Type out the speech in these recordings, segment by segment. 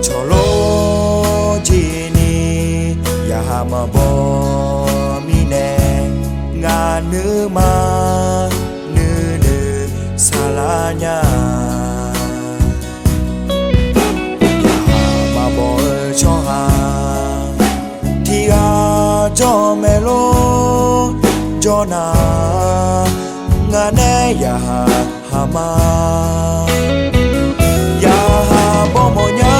Cholo chini ya hama bo mine nga nữ ma nữ nữ salanya ya hama bo cho ha thì ga cho melo cho na nga ne ya hama ya ha bo mo nya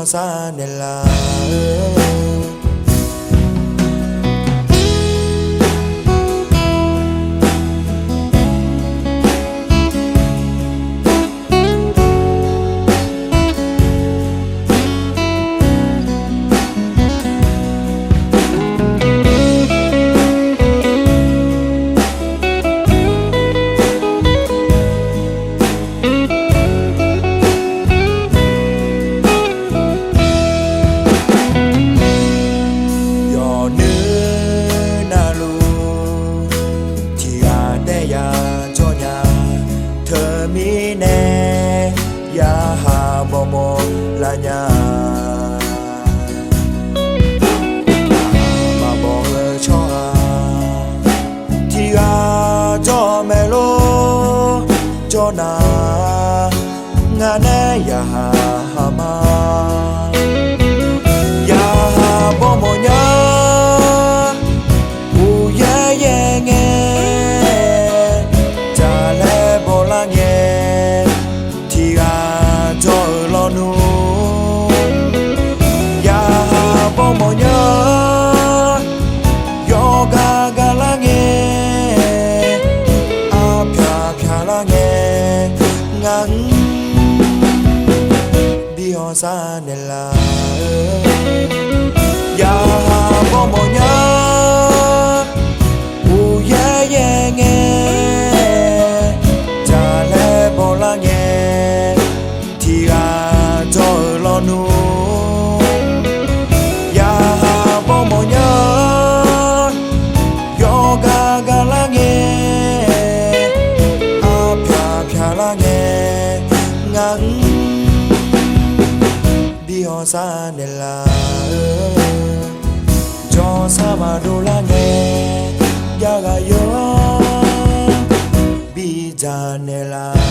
sa nella ya ha bomo la nya ma bo cho thì ga cho melo cho na nga ne ya ha ma ya ha bomo nya u ye ye nge cha le bo la nge ya bo mo nhớ yoga ga la nghe a pha la nghe ngang bi ho sa ne la ya bo mo nhớ u ye ye nghe cha le bo la nghe nu ya bo mo nhớ yoga ga la nghe a pha la nghe ngang bi ho sa ne la cho sa ma do la nghe ya ga yo bi ja ne la